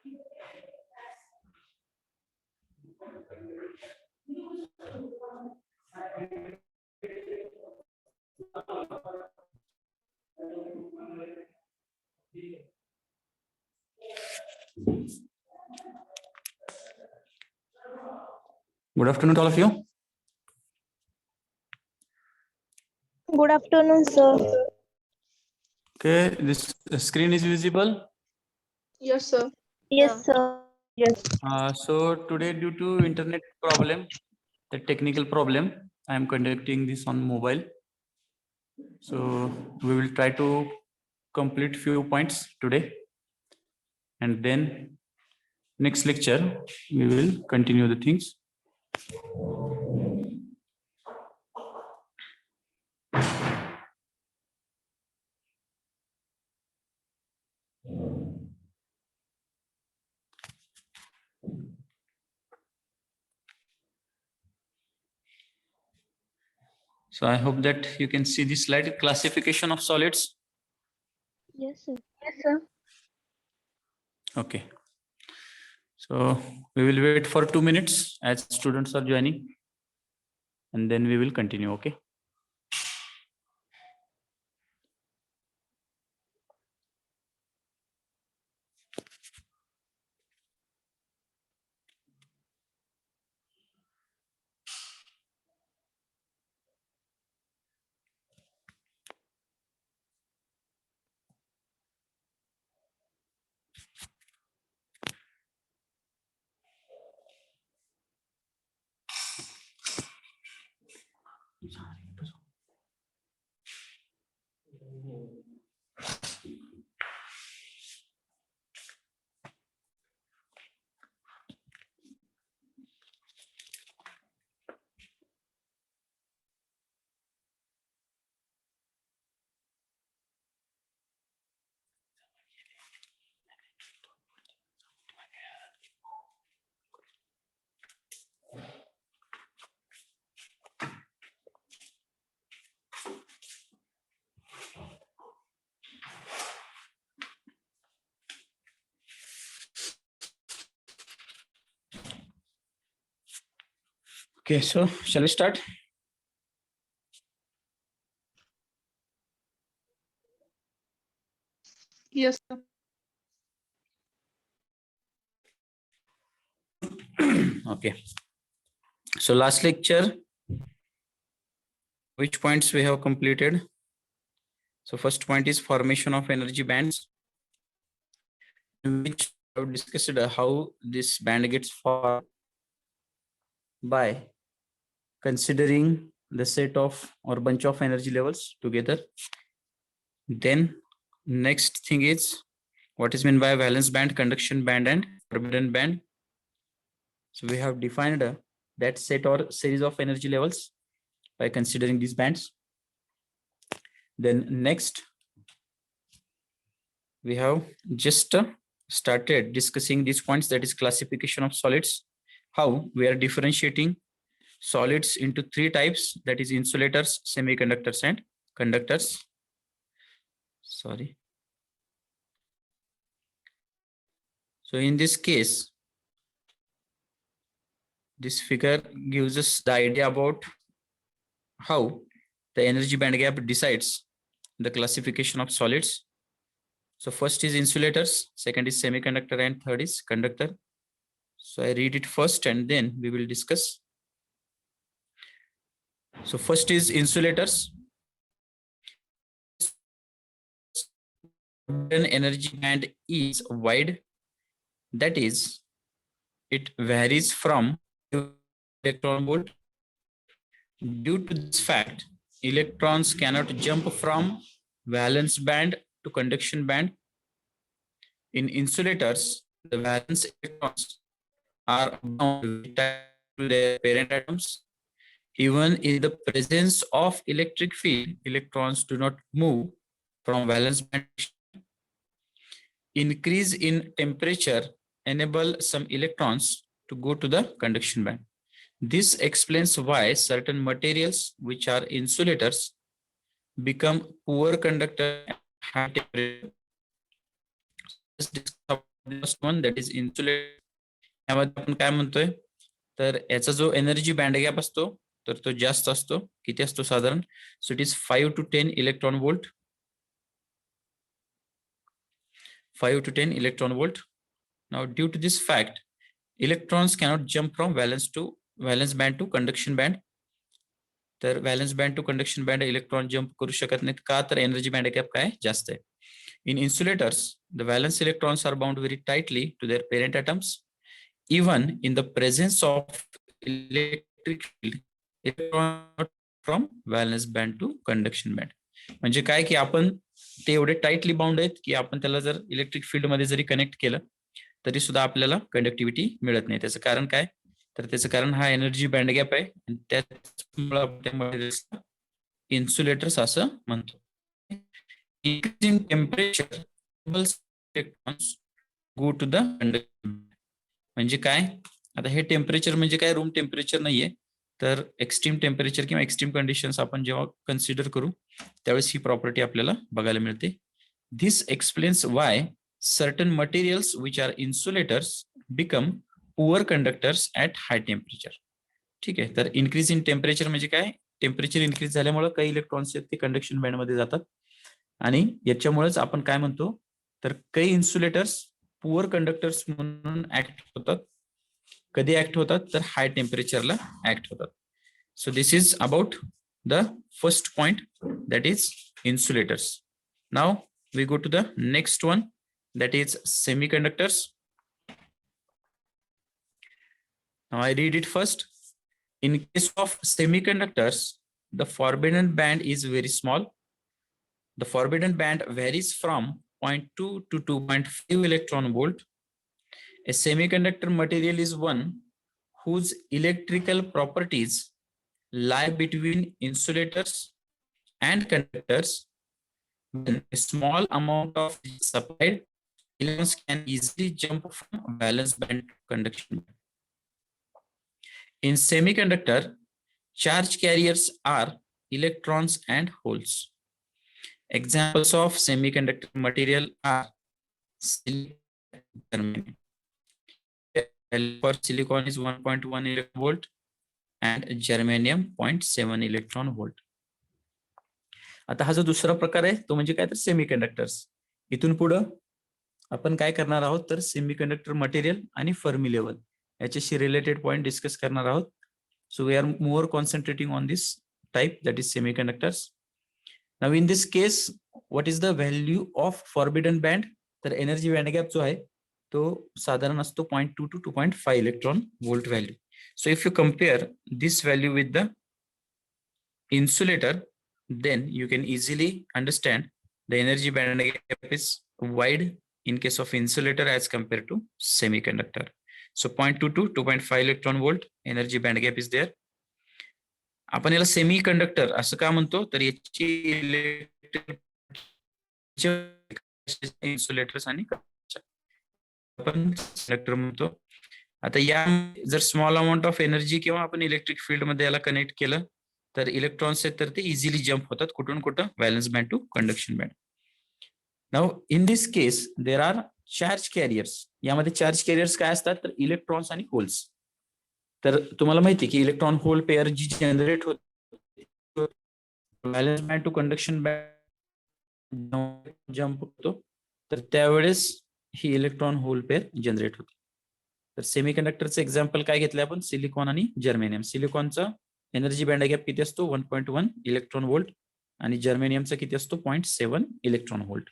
Good afternoon to all of you. Good afternoon, sir. Okay, this screen is visible. Yes, sir. Yes, sir. Yes. So today, due to internet problem, the technical problem, I am conducting this on mobile. So we will try to complete few points today, and then next lecture we will continue the things. So I hope that you can see this slide, classification of solids. Yes, sir. Yes, sir. Okay. So we will wait for 2 minutes as students are joining, and then we will continue. Okay. Okay, so shall we start? Yes, sir. Okay. So last lecture, which points we have completed? So first point is formation of energy bands, in which we have discussed how this band gets formed by considering the set of or bunch of energy levels together. Then next thing is what is meant by valence band, conduction band, and forbidden band. So we have defined that set or series of energy levels by considering these bands. Then next, we have just started discussing these points, that is classification of solids, how we are differentiating solids into 3 types, that is insulators, semiconductors, and conductors. Sorry. So in this case, this figure gives us the idea about how the energy band gap decides the classification of solids. So first is insulators, second is semiconductor, and third is conductor. So I read it first and then we will discuss. So first is insulators. Energy band is wide, that is, it varies from electron volt. Due to this fact, electrons cannot jump from valence band to conduction band. In insulators, the valence electrons are bound to their parent atoms. Even in the presence of electric field, electrons do not move from valence band. Increase in temperature enable some electrons to go to the conduction band. This explains why certain materials which are insulators become poor conductor at high temperature. First one that is insulator. यामध्ये आपण काय म्हणतोय, तर याचा जो energy band gap असतो तर तो जास्त असतो. किती असतो साधारण? So it is 5 to 10 electron volt. 5 to 10 electron volt. Now, due to this fact, electrons cannot jump from valence band to conduction band. तर valence band to conduction band electron jump करू शकत नाहीत का? तर एनर्जी बँड गॅप काय जास्त आहे. In insulators the valence electrons are bound very tightly to their parent atoms. Even in the presence of electric field, electron from valence band to conduction band. म्हणजे काय की आपण ते एवढे टाइटली बाउंड आहेत की आपण त्याला जर इलेक्ट्रिक फील्ड मध्ये जरी कनेक्ट केलं तरी सुद्धा आपल्याला कंडक्टिव्हिटी मिळत नाही. त्याचं कारण काय? तर त्याचं कारण हा एनर्जी बँड गॅप आहे आणि त्यामुळे इन्सुलेटर्स असं म्हणतो. In temperature electrons go to the conduction. म्हणजे काय? आता हे टेम्परेचर म्हणजे काय? रूम टेम्परेचर नाहीये, तर एक्स्ट्रीम टेम्परेचर किंवा एक्स्ट्रीम कंडिशन्स आपण जेव्हा कन्सिडर करू त्यावेळेस ही प्रॉपर्टी आपल्याला बघायला मिळते. This explains why certain materials which are insulators become poor conductors at high temperature. ठीक आहे, तर इन्क्रीज इन टेम्परेचर म्हणजे काय? टेम्परेचर इन्क्रीज झाल्यामुळे काही इलेक्ट्रॉन्स आहेत ते कंडक्शन बँड मध्ये जातात आणि याच्यामुळेच आपण काय म्हणतो, तर काही इन्सुलेटर्स पुअर कंडक्टर्स म्हणून ऍक्ट होतात. कधी ऍक्ट होतात? तर हाय टेम्परेचरला ऍक्ट होतात. So this is about the first point that is insulators. Now we go to the next one that is semiconductors. Now I read it first. In case of semiconductors, the forbidden band is very small. The forbidden band varies from 0.2 to 2.5 electron volt. A semiconductor material is one whose electrical properties lie between insulators and conductors. When a small amount of supplied, electrons can easily jump from valence band to conduction band. In semiconductor, charge carriers are electrons and holes. Examples of semiconductor material are silicon. For silicon is 1.1 electron volt and germanium 0.7 electron volt. आता हा जो दुसरा प्रकार आहे तो म्हणजे काय? तर सेमीकंडक्टर्स. इथून पुढं आपण काय करणार आहोत, तर सेमीकंडक्टर मटेरियल आणि फर्मी लेवल याच्याशी रिलेटेड पॉइंट डिस्कस करणार आहोत. So we are more concentrating on this type that is semiconductors. Now in this case what is the value of forbidden band? तर एनर्जी बँड गॅप जो आहे तो साधारण असतो 0.2 to 2.5 electron volt value. So if you compare this value with the insulator, then you can easily understand the energy band gap is wide in case of insulator as compared to semiconductor. So 0.2 to 2.5 electron volt energy band gap is there. आपण याला semiconductor असं का म्हणतो, तर याची insulators आणि आपण conductor म्हणतो. आता या जर स्मॉल अमाऊंट ऑफ एनर्जी किंवा आपण इलेक्ट्रिक फील्ड मध्ये याला कनेक्ट केलं तर इलेक्ट्रॉन्स आहेत तर ते इझिली जम्प होतात. कुठून कुठं? Valence band to conduction band. Now in this case there are charge carriers. यामध्ये चार्ज कॅरियर्स काय असतात, तर इलेक्ट्रॉन्स आणि होल्स. तर तुम्हाला माहिती आहे की इलेक्ट्रॉन होल पेअर जी जनरेट होते valence band to conduction band jump होतो तर त्यावेळेस ही इलेक्ट्रॉन होल पेअर जनरेट होते. तर सेमीकंडक्टरचं एक्झाम्पल काय घेतलं आपण? सिलिकॉन आणि जर्मेनियम. सिलिकॉनचा एनर्जी बँड गॅप किती असतो? 1.1 इलेक्ट्रॉन वोल्ट आणि जर्मेनियमचा किती असतो? 0.7 इलेक्ट्रॉन वोल्ट.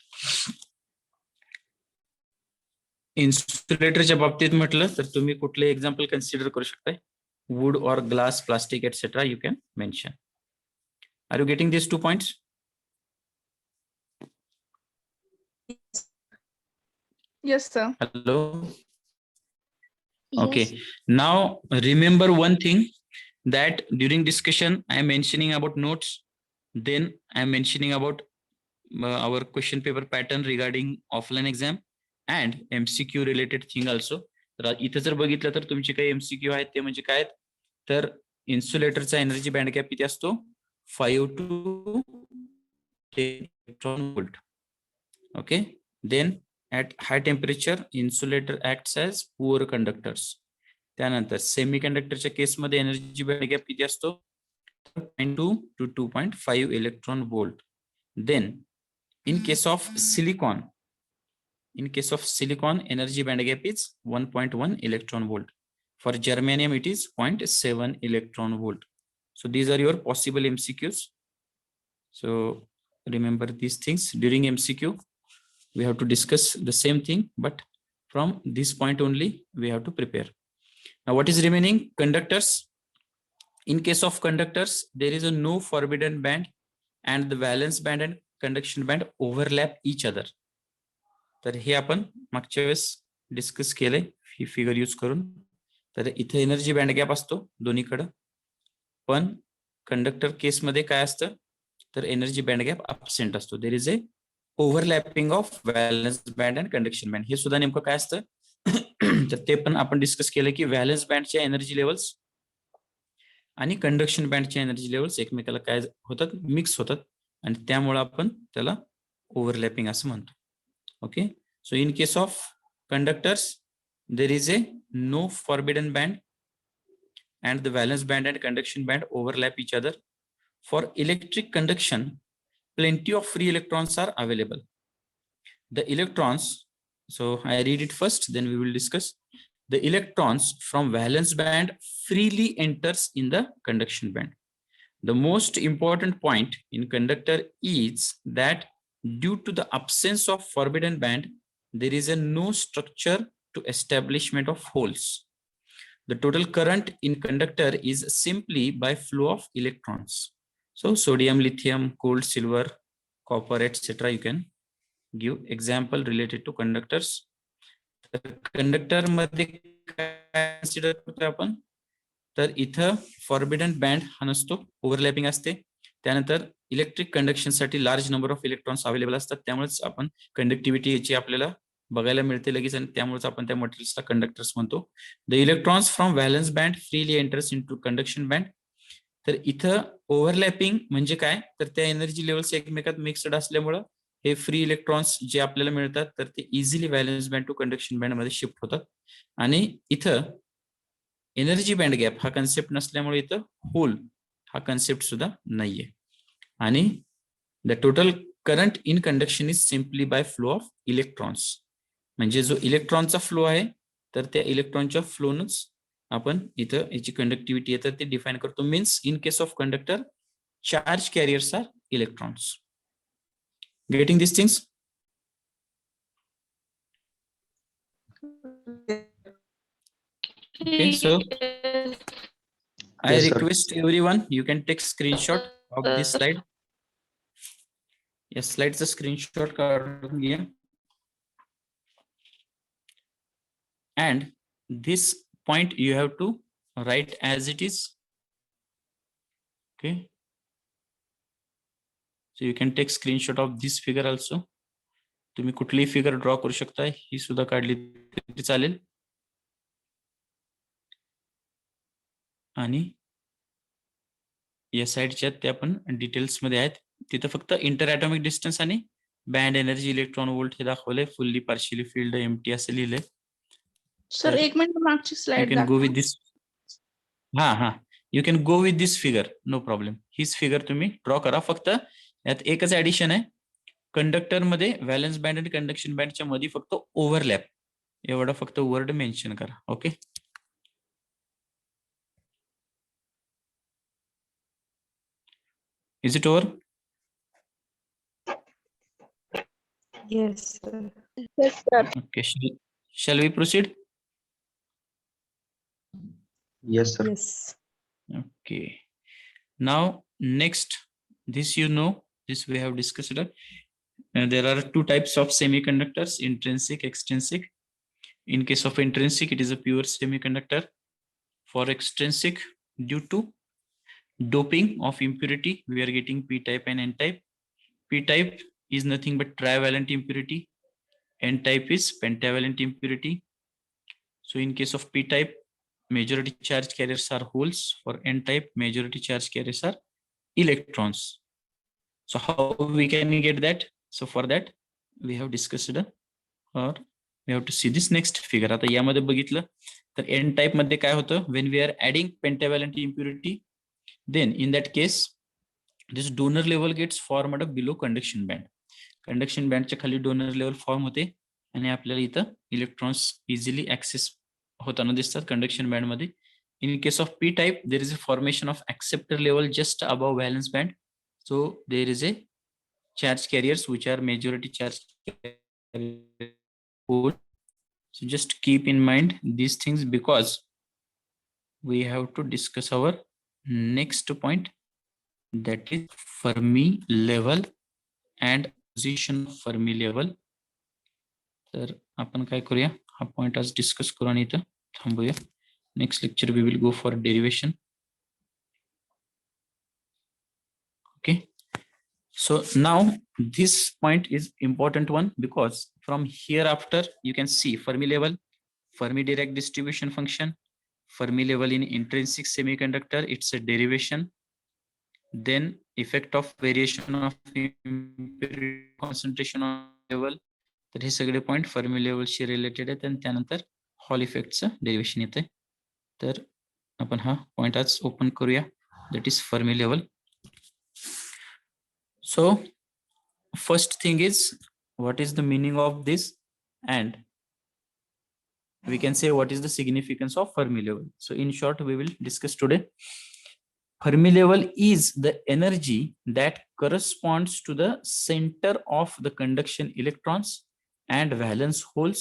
इन्सुलेटरच्या बाबतीत म्हटलं तर तुम्ही कुठले एक्झाम्पल कन्सिडर करू शकताय? वूड और glass, plastic etcetera you can mention. Are you getting this 2 points? Yes, sir. Hello. Yes. Okay. Now remember one thing, that during discussion I am mentioning about notes, then I am mentioning about our question paper pattern regarding offline exam and MCQ related thing also. तर इथे जर बघितलं तर तुमचे काही MCQ आहेत ते म्हणजे काय, तर इन्सुलेटरचा एनर्जी बँड गॅप किती असतो? 5 to 10 electron volt. Okay. Then At high temperature, insulator acts as poor conductors. त्यानंतर सेमीकंडक्टरच्या केसमध्ये एनर्जी बँड गॅप किती असतो? 0.2 to 2.5 electron volt. Then in case of silicon, energy band gap is 1.1 electron volt. For germanium it is 0.7 electron volt. So these are your possible MCQs. So remember these things. During MCQ we have to discuss the same thing, but from this point only we have to prepare. Now what is remaining? Conductors. In case of conductors, there is a no forbidden band and the valence band and conduction band overlap each other. तर हे आपण मागच्या वेळेस discuss केलंय ही figure use करून. तर इथे energy band gap असतो दोन्हीकडे, पण कंडक्टर केसमध्ये काय असतं तर एनर्जी बँड गॅप अब्सेंट असतो. There is a overlapping of valence band and conduction band. हे सुद्धा नेमकं काय असतं तर ते पण आपण डिस्कस केलं की व्हॅलन्स बँडच्या एनर्जी लेवल्स आणि कंडक्शन बँडच्या एनर्जी लेवल्स एकमेकाला काय होतात, मिक्स होतात, आणि त्यामुळे आपण त्याला ओव्हरलॅपिंग असं म्हणतो. Okay, so in case of conductors there is a no forbidden band and the valence band and conduction band overlap each other. For electric conduction, plenty of free electrons are available. The electrons, so I read it first, then we will discuss. The electrons from valence band freely enters in the conduction band. The most important point in conductor is that due to the absence of forbidden band, there is a no structure to establishment of holes. The total current in conductor is simply by flow of electrons. So sodium, lithium, gold, silver, copper, etc. You can give example related to conductors. Conductor मध्ये काय consider करतो आपण तर इथं forbidden band हा नसतो, overlapping असते. त्यानंतर इलेक्ट्रिक कंडक्शन साठी large number of electrons available असतात, त्यामुळेच आपण कंडक्टिव्हिटी याची आपल्याला बघायला मिळते लगेच, आणि त्यामुळेच आपण त्या मटेरियल्सला कंडक्टर्स म्हणतो. The electrons from valence band freely enters into conduction band. तर इथं ओव्हरलॅपिंग म्हणजे काय तर त्या एनर्जी लेवल्स एकमेकात मिक्सड असल्यामुळं हे फ्री इलेक्ट्रॉन्स जे आपल्याला मिळतात तर ते easily valence band to conduction band मध्ये शिफ्ट होतात. आणि इथं एनर्जी बँड गॅप हा कन्सेप्ट नसल्यामुळे इथं होल हा कन्सेप्ट सुद्धा नाहीये. आणि the total current in conduction is simply by flow of electrons. म्हणजे जो इलेक्ट्रॉनचा फ्लो आहे तर त्या इलेक्ट्रॉनच्या फ्लोनच आपण इथं याची कंडक्टिव्हिटी येतात ते डिफाइन करतो. Means in case of conductor charge carriers are electrons. Getting this things? Okay, so I request everyone, you can take screenshot of this slide. Yes, slides a screenshot काढून घ्या. And this point you have to write as it is. Okay. So you can take screenshot of this figure also. तुम्ही कुठलीही figure draw करू शकता, ही सुद्धा काढली तरी चालेल. आणि या साइडच्या त्या पण डिटेल्स मध्ये आहेत. तिथं फक्त इंटर ॲटॉमिक डिस्टन्स आणि बँड एनर्जी इलेक्ट्रॉन वोल्ट हे दाखवलंय. फुल्ली पार्शियली फील्ड एम्प्टी असं लिहिलंय. सर एक मिनिट मागची slide You can go with this. हा you can go with this figure, no problem. हीच फिगर तुम्ही ड्रॉ करा. फक्त यात एकच ऍडिशन आहे, कंडक्टर मध्ये व्हॅलन्स बँड आणि कंडक्शन बँडच्या मध्ये फक्त ओव्हरलॅप एवढा फक्त वर्ड मेन्शन करा. Okay, is it over? Yes, sir. Yes, sir. Okay, shall we proceed? Yes, sir. Yes. Okay, now next, this you know, this we have discussed. There are two types of semiconductors, intrinsic, extrinsic. In case of intrinsic, it is a pure semiconductor. For extrinsic, due to doping of impurity, we are getting p-type and n-type. P-type is nothing but trivalent impurity. N-type is pentavalent impurity. So in case of p-type, majority charge carriers are holes. For n-type, majority charge carriers are electrons. So how we can get that? So for that, we have discussed or we have to see this next figure. आता यामध्ये बघितलं तर N type मध्ये काय होतं, when we are adding pentavalent impurity, then in that case this donor level gets formed below conduction band. Conduction band च्या खाली donor level form होते आणि आपल्याला इथं इलेक्ट्रॉन्स इझिली ऍक्सेस होताना दिसतात conduction band मध्ये. In case of P type, there is a formation of acceptor level just above valence band. So there is a charge carriers which are majority charge carriers. So just keep in mind these things because we have to discuss our next point, that is Fermi level and position of Fermi level. तर आपण काय करूया, हा point आज discuss करू आणि इथं थांबूया. Next lecture we will go for derivation. Okay, so now this point is important one because from here after you can see Fermi level, Fermi Dirac distribution function, Fermi level in intrinsic semiconductor, it's a derivation, then effect of variation of impurity concentration on level. तर हे सगळे point Fermi लेवलशी related आहेत आणि त्यानंतर hall इफेक्टचं derivation येते. तर आपण हा point आज ओपन करूया, that is Fermi level. So first thing is what is the meaning of this and we can say what is the significance of Fermi level. So in short we will discuss today. Fermi level is the energy that corresponds to the center of the conduction electrons and valence holes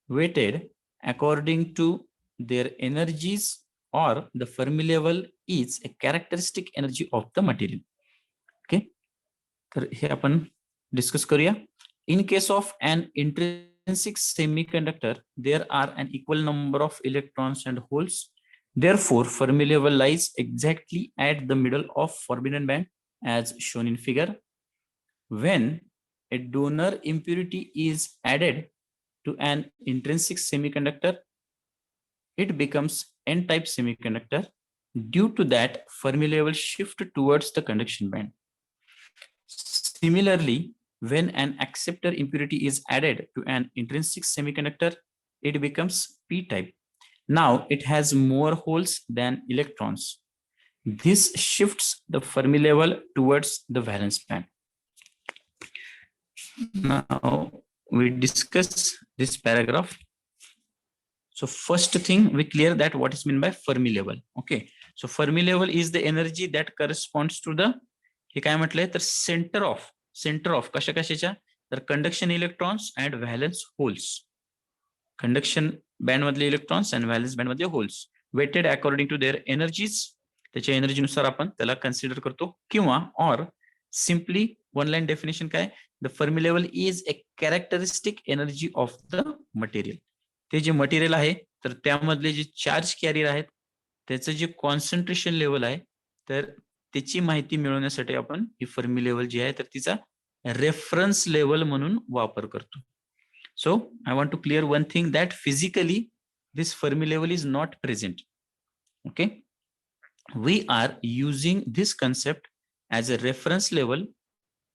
weighted according to their energies, or the Fermi level is a characteristic energy of the material. Okay, तर हे आपण discuss करूया. In case of an intrinsic semiconductor, there are an equal number of electrons and holes. Therefore, Fermi level lies exactly at the middle of forbidden band as shown in figure. When a donor impurity is added to an intrinsic semiconductor, it becomes N-type semiconductor. Due to that, Fermi level shift towards the conduction band. Similarly, when an acceptor impurity is added to an intrinsic semiconductor, it becomes P-type. Now it has more holes than electrons. This shifts the Fermi level towards the valence band. Now we discuss this paragraph. So first thing we clear that what is meant by Fermi level. Okay, so Fermi level is the energy that corresponds to the, हे काय म्हटलंय तर centre of कशा कशाच्या, तर conduction electrons and valence holes. Conduction band मधले electrons and valence band मधले holes weighted according to their energies, त्याच्या एनर्जीनुसार आपण त्याला कन्सिडर करतो. किंवा or simply one line definition काय, the Fermi level is a characteristic energy of the material. ते जे मटेरियल आहे तर त्यामधले जे चार्ज कॅरियर आहेत त्याचं जे कॉन्सन्ट्रेशन लेवल आहे तर त्याची माहिती मिळवण्यासाठी आपण ही फर्मी लेवल जी आहे तर तिचा रेफरन्स लेवल म्हणून वापर करतो. So I want to clear one thing, that physically this Fermi level is not present. Okay, we are using this concept as a reference level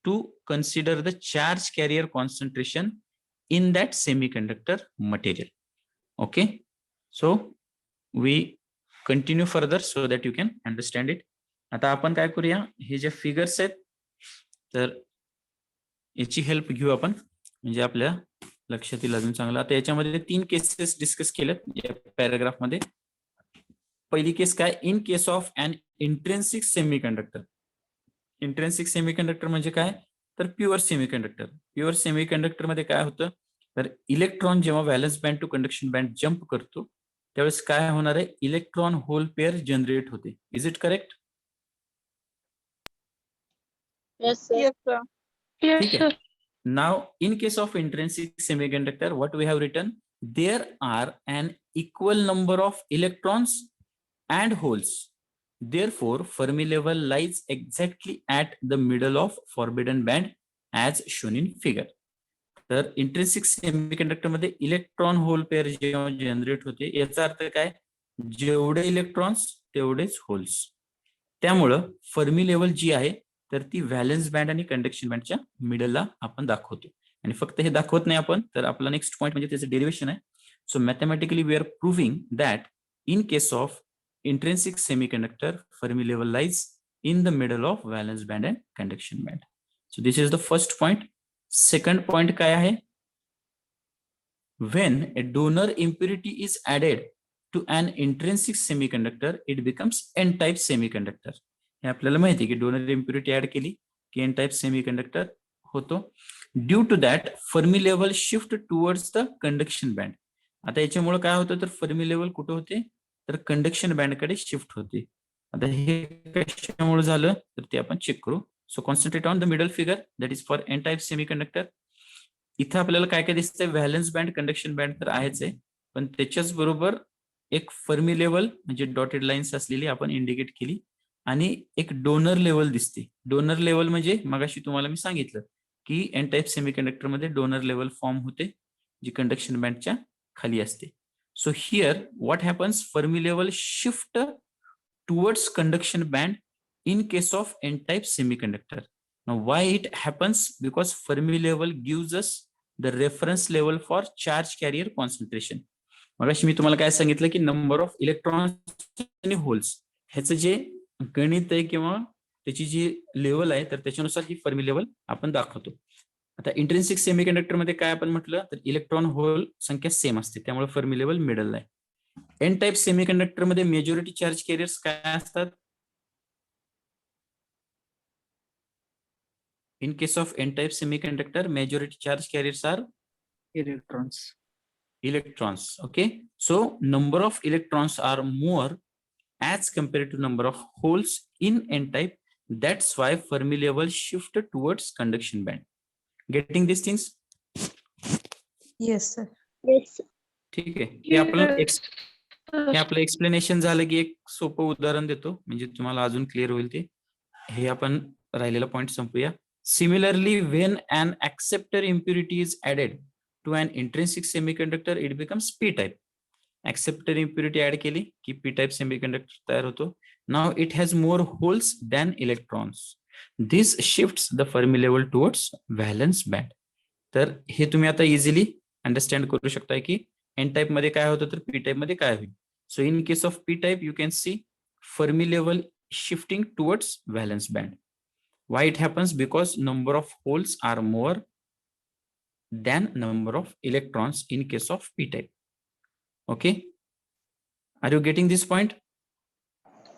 to consider the charge carrier concentration in that semiconductor material. Okay, so we continue further so that you can understand it. आता आपण काय करूया, हे जे figures आहेत तर याची help घेऊ आपण, म्हणजे आपल्या लक्षात येईल अजून चांगलं. आता याच्यामध्ये 3 केसेस डिस्कस केलेत या पॅराग्राफ मध्ये. पहिली केस काय, इन case of an intrinsic semiconductor. Intrinsic semiconductor म्हणजे काय, तर प्युअर सेमीकंडक्टर. प्युअर सेमीकंडक्टर मध्ये काय होतं, तर इलेक्ट्रॉन जेव्हा valence band to conduction band jump करतो त्यावेळेस काय होणार आहे, इलेक्ट्रॉन होल पेअर जनरेट होते. Is it correct? Yes, sir. Yes, sir. ठीक आहे. Now in case of intrinsic semiconductor what we have written, there are an equal number of electrons and holes. Therefore, Fermi level lies exactly at the middle of forbidden band as shown in figure. तर intrinsic semiconductor मध्ये electron hole pair जेव्हा generate होते याचा अर्थ काय, जेवढे electrons तेवढेच holes. त्यामुळं Fermi level जी आहे तर ती व्हॅलन्स बँड आणि कंडक्शन बँडच्या मिडलला आपण दाखवतो. आणि फक्त हे दाखवत नाही आपण, तर आपला नेक्स्ट पॉईंट म्हणजे त्याचं डेरिव्हेशन आहे. So mathematically we are proving that in case of intrinsic semiconductor Fermi level lies in the middle of valence band and conduction band. So this is the first point. Second point काय आहे? When a donor impurity is added to an intrinsic semiconductor, it becomes n-type semiconductor. हे आपल्याला माहिती आहे की donor impurity add केली की N type semiconductor होतो. Due to that Fermi level shift towards the conduction band. आता याच्यामुळे काय होतं, तर फर्मी लेवल कुठे होते, तर कंडक्शन बँडकडे शिफ्ट होते. आता हे कशामुळे झालं तर ते आपण चेक करू. So concentrate on the middle figure that is for N type semiconductor. इथं आपल्याला काय काय दिसतंय, व्हॅलन्स बँड कंडक्शन बँड तर आहेच आहे, पण त्याच्याच बरोबर एक फर्मी लेवल म्हणजे डॉटेड लाईन्स असलेली आपण इंडिकेट केली आणि एक डोनर लेवल दिसते. डोनर लेवल म्हणजे मगाशी तुम्हाला मी सांगितलं की एन टाइप सेमीकंडक्टर मध्ये डोनर लेवल फॉर्म होते जी कंडक्शन बँडच्या खाली असते. So here what happens, Fermi level shift towards conduction band in case of n-type semiconductor. Now why it happens? Because Fermi level gives us the reference level for charge carrier concentration. मगाशी मी तुम्हाला काय सांगितलं की number of electrons आणि holes ह्याचं जे गणित आहे किंवा त्याची जी लेवल आहे तर त्याच्यानुसार ही फर्मी लेवल आपण दाखवतो. आता इंट्रिन्सिक सेमीकंडक्टर मध्ये काय आपण म्हटलं तर इलेक्ट्रॉन होल संख्या सेम असते, त्यामुळे फर्मी लेवल मिडल आहे. एन टाइप सेमीकंडक्टर मध्ये मेजॉरिटी चार्ज कॅरियर्स काय असतात? In case of N type semiconductor majority charge carriers are electrons. Okay, so number of electrons are more as compared to number of holes in n type. That's why Fermi level shift towards conduction band. Getting these things? Yes, sir. Yes. ठीक आहे. हे आपलं explanation झालं की एक सोपं उदाहरण देतो म्हणजे तुम्हाला अजून क्लिअर होईल ते. हे आपण राहिलेला पॉइंट संपूया. Similarly when an acceptor impurity is added to an intrinsic semiconductor, it becomes p type. Acceptor impurity add केली की p type semiconductor तयार होतो. Now it has more holes than electrons. This shifts the Fermi level towards valence band. तर हे तुम्ही आता easily understand करू शकता की एन टाइप मध्ये काय होतं तर पी टाइप मध्ये काय होईल. So in case of P type you can see Fermi level shifting towards valence band. Why it happens? Because number of holes are more than number of electrons in case of p type. Okay, are you getting this point?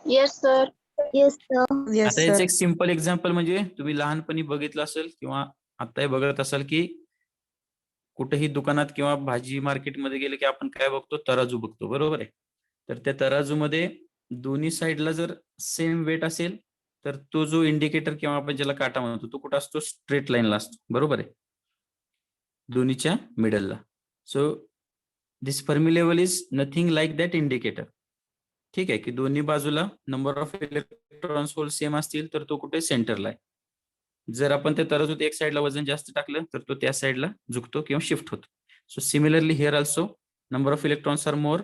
Yes, sir. Yes, sir. Yes, आता याचं sir. एक simple example म्हणजे तुम्ही लहानपणी बघितलं असेल किंवा आताही बघत असाल की कुठेही दुकानात किंवा भाजी मार्केटमध्ये गेले की आपण काय बघतो, तराजू बघतो, बरोबर आहे. तर त्या तराजूमध्ये दोन्ही साईडला जर सेम वेट असेल तर तो जो इंडिकेटर किंवा आपण ज्याला काटा म्हणतो तो कुठं असतो, स्ट्रेट लाईनला असतो, बरोबर आहे, दोन्हीच्या मिडलला. So this Fermi level is nothing like that indicator. ठीक आहे की दोन्ही बाजूला number of electrons hole same असतील तर तो कुठे सेंटरला आहे. जर आपण त्या तराजूत एक साईडला वजन जास्त टाकलं तर तो त्या साईडला झुकतो किंवा शिफ्ट होतो. So similarly here also number of electrons are more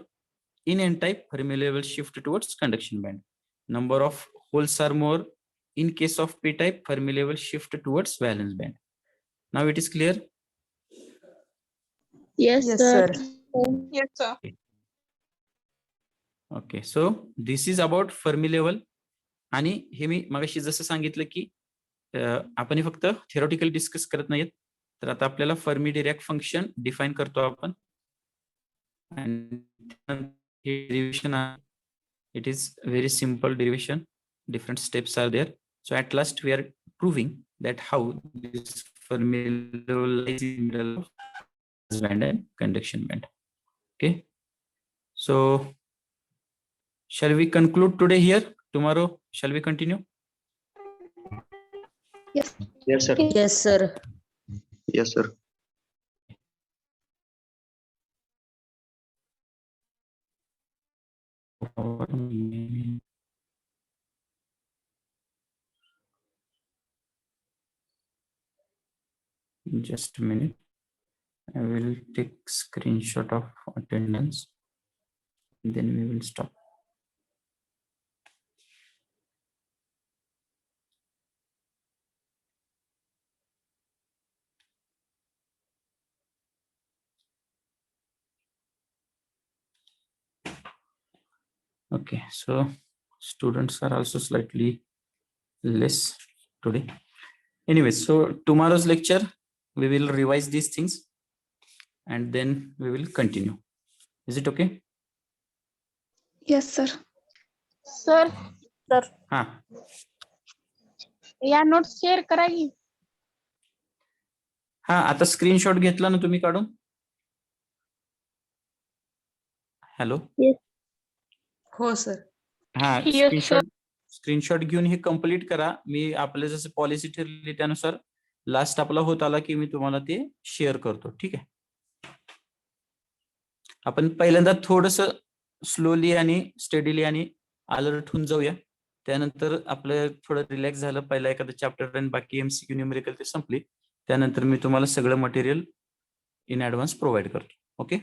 in n type, Fermi level shift towards conduction band. Number of holes are more in case of p type, Fermi level shift towards valence band. Now it is clear? Yes, Yes, sir. sir. Yes, sir. Okay, so this is about Fermi level. आणि हे मी मगाशी जसं सांगितलं की आपण हे फक्त theoretical discuss करत नाहीत, तर आता आपल्याला फर्मी डिरॅक फंक्शन डिफाइन करतो आपण. Derivation, it is very simple derivation, different steps are there. So at last we are proving that how this Fermi level lies in the middle of band and conduction band. Okay, so shall we conclude today here? Tomorrow shall we continue? Yes. Yes, sir. Yes, sir. Yes, sir. Just a minute. I will take screenshot of attendance. Then we will stop. Okay, so students are also slightly less today. Anyway, so tomorrow's lecture, we will revise these things and then we will continue. Is it okay? Yes, sir. Sir हा या notes share करा की. हा आता screenshot घेतला ना तुम्ही काढून? हॅलो हो सर. हा Yes, sir. स्क्रीनशॉट घेऊन हे कम्प्लीट करा. मी आपलं जसं पॉलिसी ठरली त्यानुसार लास्ट आपला होत आला की मी तुम्हाला ते शेअर करतो. ठीक आहे. आपण पहिल्यांदा थोडस स्लोली आणि स्टडीली आणि अलर्ट होऊन जाऊया. त्यानंतर आपलं थोडं रिलॅक्स झालं, पहिला एखादं चॅप्टर आणि बाकी MCQ न्यूमेरिकल ते संपली. त्यानंतर मी तुम्हाला सगळं मटेरियल इन ऍडव्हान्स प्रोव्हाइड करतो. ओके.